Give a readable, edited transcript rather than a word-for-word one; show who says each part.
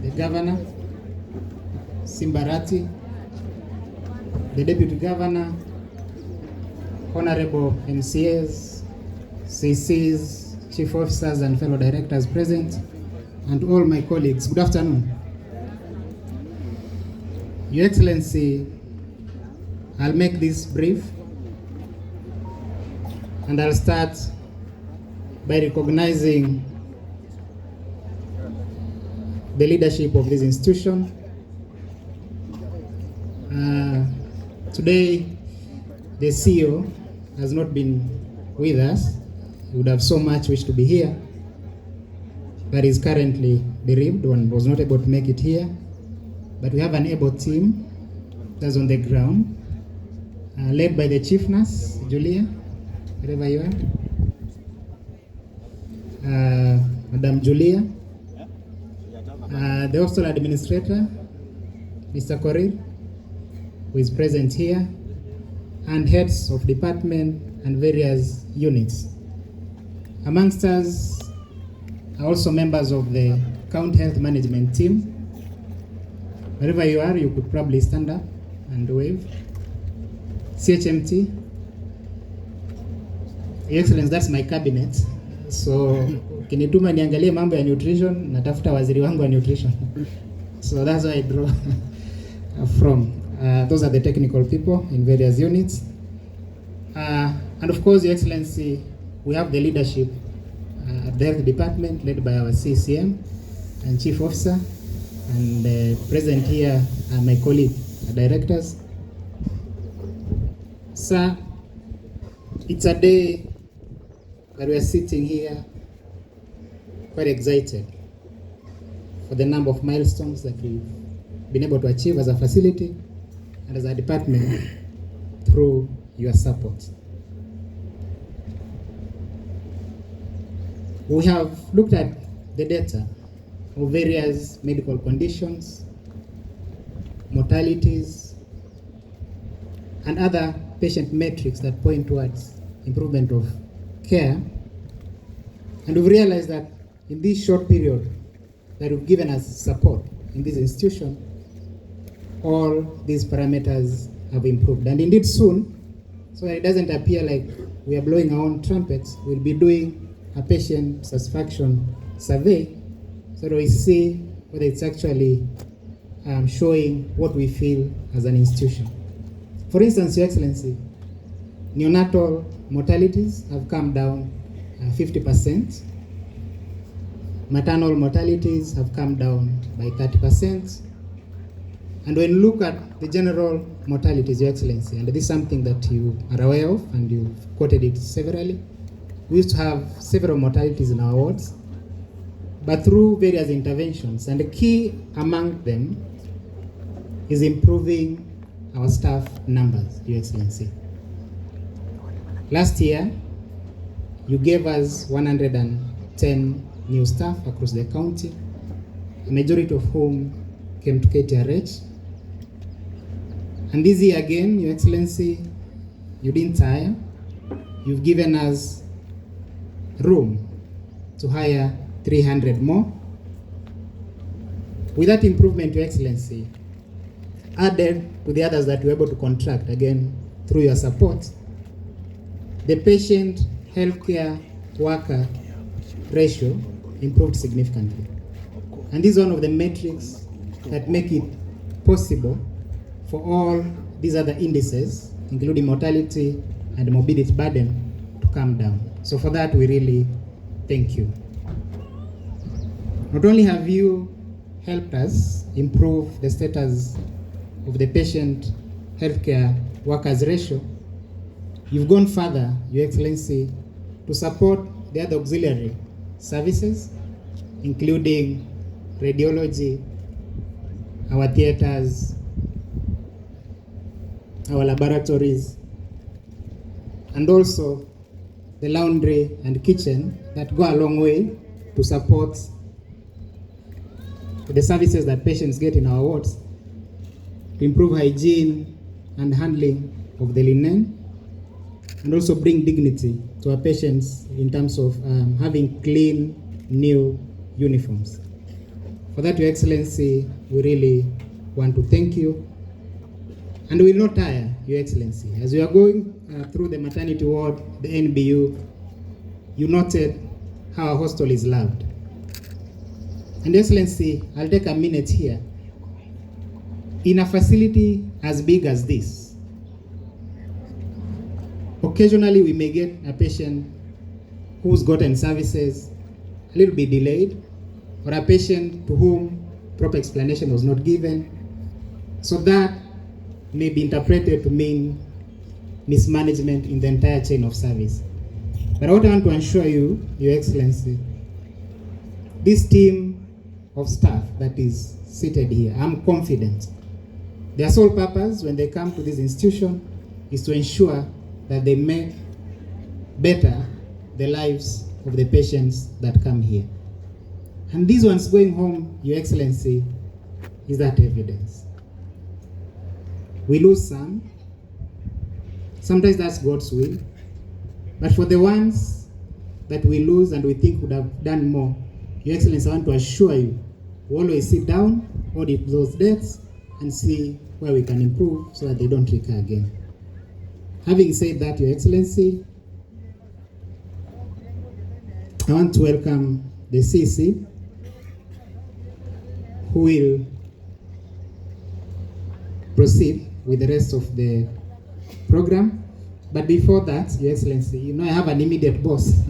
Speaker 1: the Governor, Simbarati, the Deputy Governor, Honorable MCAs, CCs, Chief Officers and fellow directors present, and all my colleagues. Good afternoon. Your Excellency, I'll make this brief, and I'll start by recognizing the leadership of this institution. Today, the CEO has not been with us. He would have so much wished to be here, but is currently bereaved and was not able to make it here. But we have an able team that's on the ground, led by the Chief Nurse, Julia, wherever you are, Madam Julia, the Hospital Administrator, Mr. Korir, who is present here, and heads of department and various units. Amongst us are also members of the County Health Management Team. Wherever you are, you could probably stand up and wave. CHMT, Your Excellency, that's my cabinet. So, kinituma niangalie mambo ya nutrition, natafuta waziri wangu wa nutrition. So that's where I draw from. Those are the technical people in various units. And of course, Your Excellency, we have the leadership at the health department led by our CCM and Chief Officer. And present here are my colleague directors. Sir, it's a day that we are sitting here quite excited for the number of milestones that we've been able to achieve as a facility and as a department through your support. We have looked at the data of various medical conditions, mortalities, and other patient metrics that point towards improvement of care. And we've realized that in this short period that you've given us support in this institution, all these parameters have improved. And indeed soon, so it doesn't appear like we are blowing our own trumpets, we'll be doing a patient satisfaction survey so that we see whether it's actually showing what we feel as an institution. For instance, Your Excellency, neonatal mortalities have come down 50%. Maternal mortalities have come down by 30%. And when you look at the general mortalities, Your Excellency, and this is something that you are aware of and you've quoted it severally, we used to have several mortalities in our wards, but through various interventions, and the key among them is improving our staff numbers, Your Excellency. Last year, you gave us 110 new staff across the county, a majority of whom came to KTRH. And this year again, Your Excellency, you didn't tire. You've given us room to hire 300 more. With that improvement, Your Excellency, added to the others that we were able to contract, again, through your support, the patient healthcare worker ratio improved significantly. And this is one of the metrics that make it possible for all these other indices, including mortality and morbidity burden, to come down. So for that, we really thank you. Not only have you helped us improve the status of the patient healthcare workers ratio, you've gone further, Your Excellency, to support the other auxiliary services, including radiology, our theaters, our laboratories, and also the laundry and kitchen that go a long way to support the services that patients get in our wards, to improve hygiene and handling of the linen, and also bring dignity to our patients in terms of having clean, new uniforms. For that, Your Excellency, we really want to thank you. And we will not tire, Your Excellency. As we are going through the maternity ward, the NBU, you noted how our hostel is loved. And Your Excellency, I'll take a minute here. In a facility as big as this, occasionally we may get a patient who's gotten services a little bit delayed, or a patient to whom proper explanation was not given. So that may be interpreted to mean mismanagement in the entire chain of service. But what I want to assure you, Your Excellency, this team of staff that is seated here, I'm confident their sole purpose when they come to this institution is to ensure that they make better the lives of the patients that come here. And these ones going home, Your Excellency, is that evidence. We lose some. Sometimes that's God's will. But for the ones that we lose and we think would have done more, Your Excellency, I want to assure you, we always sit down, audit those deaths, and see where we can improve so that they don't recur again. Having said that, Your Excellency, I want to welcome the Kisii, who will proceed with the rest of the program. But before that, Your Excellency, you know I have an immediate boss.